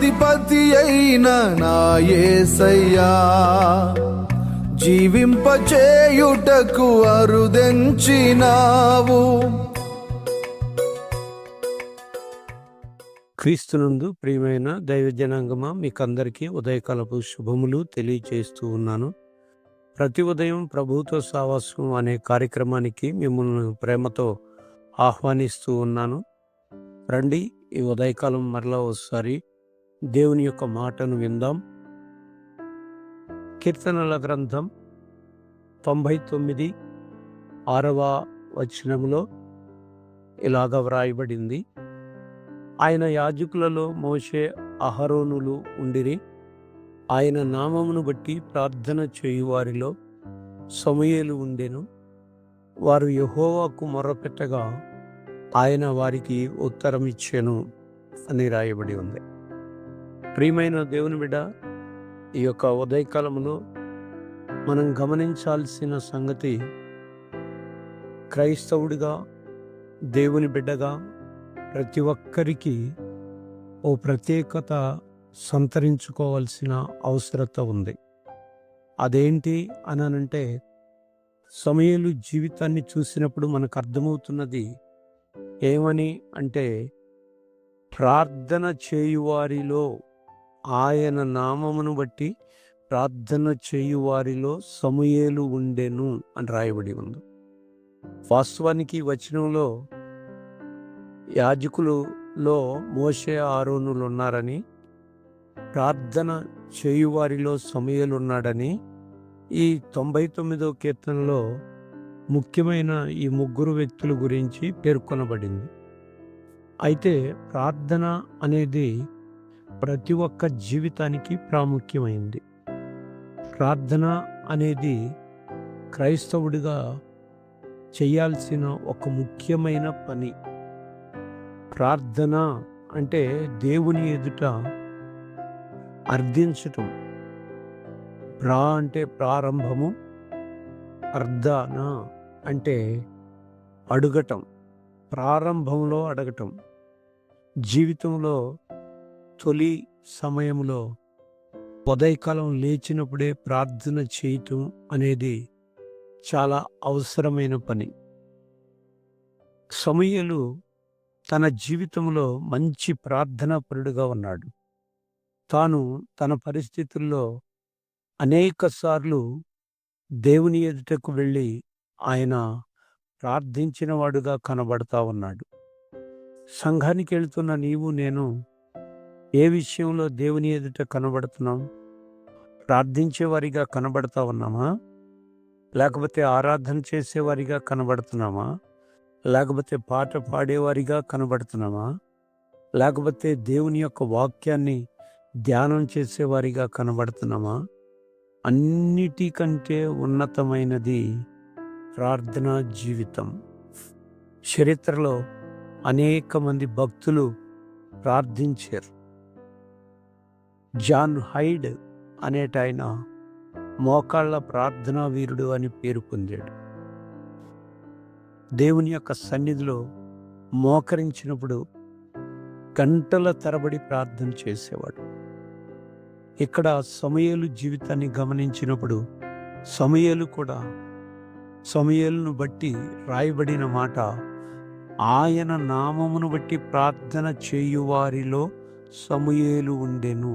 న్యాయాధిపతి అయిన నా యేసయ్యా, జీవింపచేయుటకు అరుదెంచినావు. క్రీస్తునందు ప్రియమైన దైవ జనాంగమా, మీకందరికీ ఉదయకాలపు శుభములు తెలియజేస్తూ ఉన్నాను. ప్రతి ఉదయం ప్రభువుతో సావాసం అనే కార్యక్రమానికి మిమ్మల్ని ప్రేమతో ఆహ్వానిస్తూ ఉన్నాను. రండి, ఈ ఉదయకాలం మరలా ఒకసారి దేవుని యొక్క మాటను విందాం. కీర్తనల గ్రంథం 99:6 వచనములో ఇలాగ వ్రాయబడింది: ఆయన యాజకులలో మోషే అహరోనులు ఉండిరి. ఆయన నామమును బట్టి ప్రార్థన చేయువారిలో సమూయేలు ఉండెను. వారు యెహోవాకు మొర్రపెట్టగా ఆయన వారికి ఉత్తరం ఇచ్చెను అని రాయబడి ఉంది. ప్రియమైన దేవుని బిడ్డ, ఈ యొక్క ఉదయకాలంలో మనం గమనించాల్సిన సంగతి, క్రైస్తవుడిగా, దేవుని బిడ్డగా ప్రతి ఒక్కరికి ఓ ప్రత్యేకత సంతరించుకోవాల్సిన అవసరత ఉంది. అదేంటి అనంటే, సమూయేలు జీవితాన్ని చూసినప్పుడు మనకు అర్థమవుతున్నది ఏమని అంటే, ప్రార్థన చేయువారిలో, ఆయన నామమును బట్టి ప్రార్థన చేయువారిలో సమూయేలు ఉండెను అని రాయబడి ఉంది. వాస్తవానికి వచనంలో యాజకులలో మోషే అహరోనులు ఉన్నారని, ప్రార్థన చేయువారిలో సమూయేలు ఉన్నాడని ఈ 99వ కీర్తనలో ముఖ్యమైన ఈ ముగ్గురు వ్యక్తుల గురించి పేర్కొనబడింది. అయితే ప్రార్థన అనేది ప్రతి ఒక్క జీవితానికి ప్రాముఖ్యమైంది. ప్రార్థన అనేది క్రైస్తవుడిగా చేయాల్సిన ఒక ముఖ్యమైన పని. ప్రార్థన అంటే దేవుని ఎదుట అర్థించటం. ప్రా అంటే ప్రారంభము, అర్థన అంటే అడుగటం, ప్రారంభంలో అడగటం. జీవితంలో తొలి సమయంలో ఉదయకాలం లేచినప్పుడే ప్రార్థన చేయటం అనేది చాలా అవసరమైన పని. సమూయేలు తన జీవితంలో మంచి ప్రార్థనాపరుడుగా ఉన్నాడు. తాను తన పరిస్థితుల్లో అనేక సార్లు దేవుని ఎదుటకు వెళ్ళి ఆయన ప్రార్థించిన వాడుగా కనబడతా ఉన్నాడు. సంఘానికి వెళ్తున్న నీవు నేను ఏ విషయంలో దేవుని ఎదుట కనబడుతున్నాం? ప్రార్థించేవారిగా కనబడతా ఉన్నామా? లేకపోతే ఆరాధన చేసేవారిగా కనబడుతున్నామా? లేకపోతే పాట పాడేవారిగా కనబడుతున్నామా? లేకపోతే దేవుని యొక్క వాక్యాన్ని ధ్యానం చేసేవారిగా కనబడుతున్నామా? అన్నిటికంటే ఉన్నతమైనది ప్రార్థనా జీవితం. చరిత్రలో అనేక మంది భక్తులు ప్రార్థించారు. జాన్ హైడ్ అనేటాయన మోకాళ్ళ ప్రార్థనా వీరుడు అని పేరు పొందాడు. దేవుని యొక్క సన్నిధిలో మోకరించినప్పుడు గంటల తరబడి ప్రార్థన చేసేవాడు. ఇక్కడ సమూయేలు జీవితాన్ని గమనించినప్పుడు సమూయేలును బట్టి రాయబడిన మాట, ఆయన నామమును బట్టి ప్రార్థన చేయువారిలో సమూయేలు ఉండెను.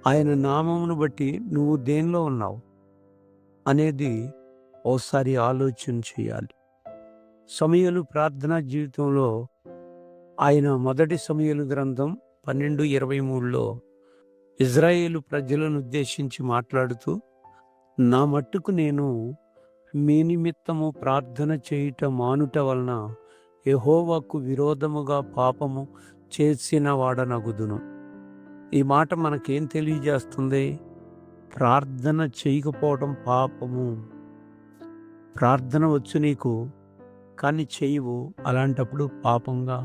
ఆయన నామమును బట్టి నువ్వు దేనిలో ఉన్నావు అనేది ఓసారి ఆలోచన చేయాలి. సమూయేలు ప్రార్థనా జీవితంలో ఆయన మొదటి సమూయేలు గ్రంథం 12:23లో ఇజ్రాయేలు ప్రజలను ఉద్దేశించి మాట్లాడుతూ, నా మట్టుకు నేను మీ నిమిత్తము ప్రార్థన చేయుట మానుట వలన యెహోవాకు విరోధముగా పాపము చేసిన వాడనగుదును. ఈ మాట మనకేం తెలియజేస్తుంది? ప్రార్థన చేయకపోవడం పాపము. ప్రార్థన వచ్చు నీకు, కానీ చేయవు. అలాంటప్పుడు పాపంగా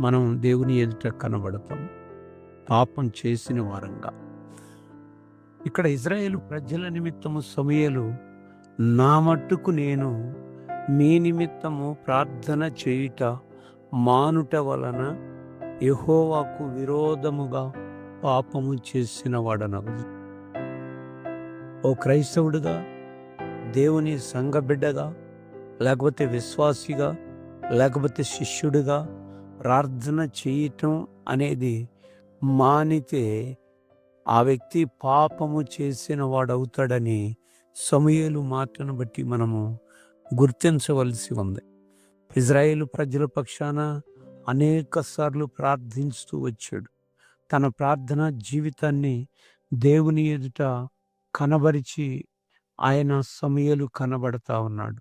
మనం దేవుని ఎదుట కనబడతాం, పాపం చేసిన వారంగా. ఇక్కడ ఇజ్రాయేలు ప్రజల నిమిత్తము సమూయేలు, నా మట్టుకు నేను మీ నిమిత్తము ప్రార్థన చేయుట మానుట వలన యెహోవాకు విరోధముగా పాపము చేసిన వాడనగు. ఓ క్రైస్తవుడిగా, దేవుని సంఘబిడ్డగా, లేకపోతే విశ్వాసిగా, లేకపోతే శిష్యుడిగా ప్రార్థన చేయటం అనేది మానితే ఆ వ్యక్తి పాపము చేసిన వాడవుతాడని సమూయేలు మాటను బట్టి మనము గుర్తించవలసి ఉంది. ఇజ్రాయేలు ప్రజల పక్షాన అనేక సార్లు ప్రార్థించుతూ వచ్చాడు. తన ప్రార్థన జీవితాన్ని దేవుని ఎదుట కనబరిచి ఆయన సమూయేలు కనబడతా ఉన్నాడు.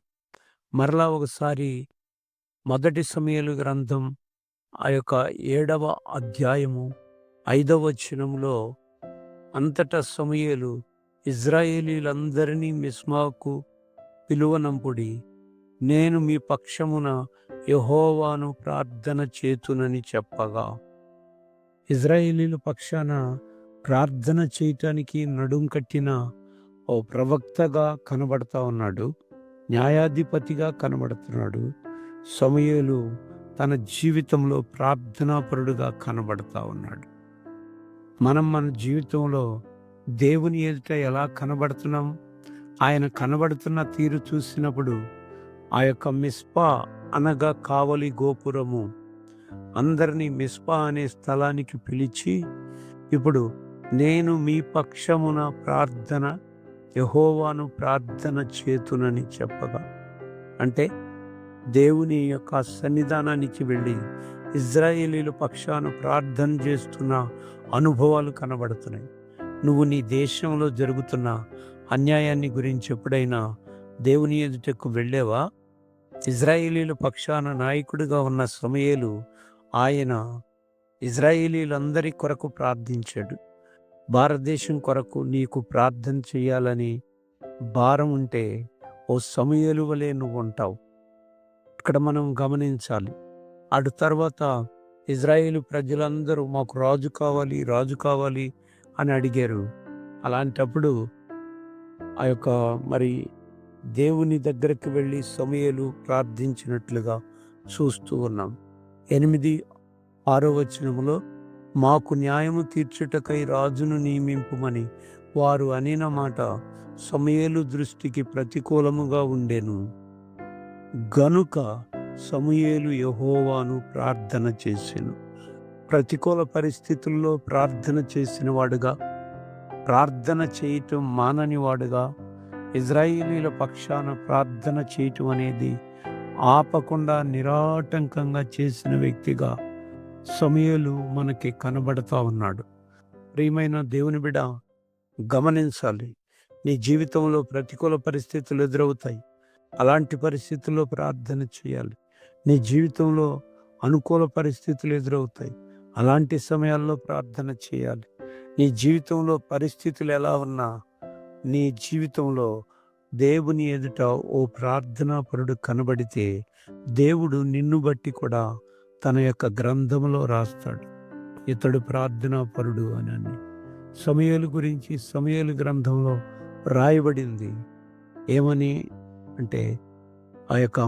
మరలా ఒకసారి మొదటి సమూయేలు గ్రంథం ఆ యొక్క 7వ అధ్యాయము 5వ వచనంలో అంతటా సమూయేలు ఇశ్రాయేలీయులందరినీ మిస్మాకు పిలువనంపుడి, నేను మీ పక్షమున యెహోవాను ప్రార్థన చేతునని చెప్పగా. ఇశ్రాయేలీయుల పక్షాన ప్రార్థన చేయటానికి నడుం కట్టిన ఓ ప్రవక్తగా కనబడతా ఉన్నాడు, న్యాయాధిపతిగా కనబడుతున్నాడు. సమూయేలు తన జీవితంలో ప్రార్థనాపరుడుగా కనబడతా ఉన్నాడు. మనం మన జీవితంలో దేవుని ఎదుట ఎలా కనబడుతున్నాం? ఆయన కనబడుతున్న తీరు చూసినప్పుడు ఆ యొక్క మిస్పా అనగా కావలి గోపురము అందరినీ మిస్పా అనే స్థలానికి పిలిచి, ఇప్పుడు నేను మీ పక్షమున ప్రార్థన యెహోవాను ప్రార్థన చేతునని చెప్పగా, అంటే దేవుని యొక్క సన్నిధానానికి వెళ్ళి ఇశ్రాయేలీయుల పక్షాన ప్రార్థన చేస్తున్న అనుభవాలు కనబడుతున్నాయి. నువ్వు నీ దేశంలో జరుగుతున్న అన్యాయాన్ని గురించి ఎప్పుడైనా దేవుని ఎదుటకు వెళ్ళేవా? ఇశ్రాయేలీయుల పక్షాన నాయకుడిగా ఉన్న సమూయేలు ఆయన ఇశ్రాయేలీయులందరి కొరకు ప్రార్థించాడు. భారతదేశం కొరకు నీకు ప్రార్థన చేయాలని భారం ఉంటే ఓ సమూయేలు వలె నువ్వు ఉంటావు. ఇక్కడ మనం గమనించాలి. అటు తర్వాత ఇజ్రాయేలు ప్రజలందరూ మాకు రాజు కావాలి, రాజు కావాలి అని అడిగారు. అలాంటప్పుడు ఆ యొక్క దేవుని దగ్గరికి వెళ్ళి సమూయేలు ప్రార్థించినట్లుగా చూస్తూ ఉన్నాం. 8-6 వచనములో మాకు న్యాయము తీర్చుటకై రాజును నియమింపుమని వారు అనిన మాట సమూయేలు దృష్టికి ప్రతికూలముగా ఉండెను. గనుక సమూయేలు యెహోవాను ప్రార్థన చేసెను. ప్రతికూల పరిస్థితుల్లో ప్రార్థన చేసిన వాడుగా, ప్రార్థన చేయటం మానని వాడుగా, ఇశ్రాయేలీయుల పక్షాన ప్రార్థన చేయటం అనేది ఆపకుండా నిరాటంకంగా చేసిన వ్యక్తిగా సమూయేలు మనకి కనబడతా ఉన్నాడు. ప్రియమైన దేవుని బిడ్డ, గమనించాలి. నీ జీవితంలో ప్రతికూల పరిస్థితులు ఎదురవుతాయి. అలాంటి పరిస్థితుల్లో ప్రార్థన చేయాలి. నీ జీవితంలో అనుకూల పరిస్థితులు ఎదురవుతాయి. అలాంటి సమయాల్లో ప్రార్థన చేయాలి. నీ జీవితంలో పరిస్థితులు ఎలా ఉన్నా, నీ జీవితంలో దేవుని ఎదుట ఓ ప్రార్థనాపరుడు కనబడితే దేవుడు నిన్ను బట్టి కూడా తన యొక్క గ్రంథంలో రాస్తాడు, ఇతడు ప్రార్థనాపరుడు అని. సమూయేలు గురించి సమూయేలు గ్రంథంలో రాయబడింది ఏమని అంటే ఆ యొక్క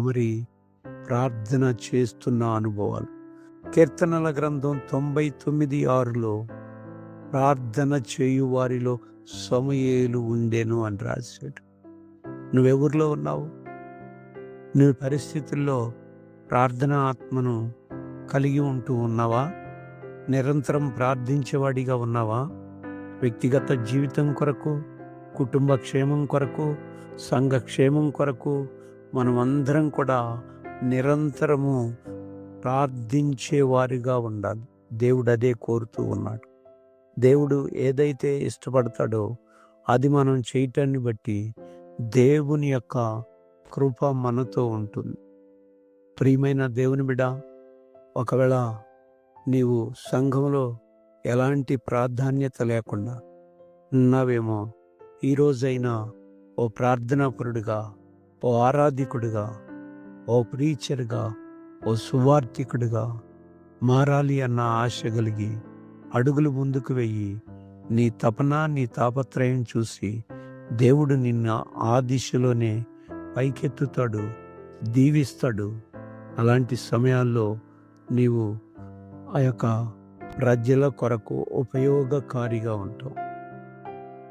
ప్రార్థన చేస్తున్న అనుభవాలు. కీర్తనల గ్రంథం 99:6లో ప్రార్థన చేయు వారిలో సమూయేలు ఉండెను అని రాశాడు. నువ్వెవరిలో ఉన్నావు? నువ్వు పరిస్థితుల్లో ప్రార్థన ఆత్మను కలిగి ఉంటూ ఉన్నావా? నిరంతరం ప్రార్థించేవాడిగా ఉన్నావా? వ్యక్తిగత జీవితం కొరకు, కుటుంబ క్షేమం కొరకు, సంఘ క్షేమం కొరకు మనం అందరం కూడా నిరంతరము ప్రార్థించే వారిగా ఉండాలి. దేవుడు అదే కోరుతూ ఉన్నాడు. దేవుడు ఏదైతే ఇష్టపడతాడో అది మనం చేయటాన్ని బట్టి దేవుని యొక్క కృప మనతో ఉంటుంది. ప్రియమైన దేవుని బిడ్డ, ఒకవేళ నీవు సంఘంలో ఎలాంటి ప్రాధాన్యత లేకుండా ఉన్నావేమో, ఈరోజైనా ఓ ప్రార్థనాపరుడిగా, ఓ ఆరాధికుడిగా, ఓ ప్రీచర్గా, ఓ సువార్థికుడిగా మారాలి అన్న ఆశ కలిగి అడుగులు ముందుకు వెయ్యి. నీ తపన, నీ తాపత్రయం చూసి దేవుడు నిన్ను ఆ దిశలోనే పైకెత్తుతాడు, దీవిస్తాడు. అలాంటి సమయాల్లో నీవు ఆ యొక్క ప్రజల కొరకు ఉపయోగకారిగా ఉంటావు.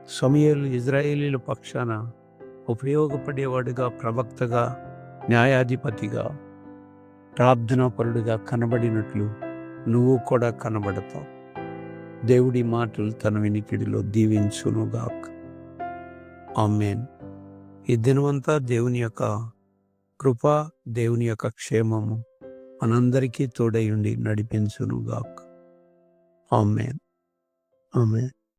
సమూయేలు ఇజ్రాయేలీల పక్షాన ఉపయోగపడేవాడిగా, ప్రవక్తగా, న్యాయాధిపతిగా, ప్రార్థనాపరుడిగా కనబడినట్లు నువ్వు కూడా కనబడతావు. దేవుడి మాటలు తన వినికిడిలో దీవించునుగాక. ఆమేన్. ఈ దినమంతా దేవుని యొక్క కృప, దేవుని యొక్క క్షేమము మనందరికీ తోడై ఉండి నడిపించునుగాక. ఆమేన్. ఆమేన్.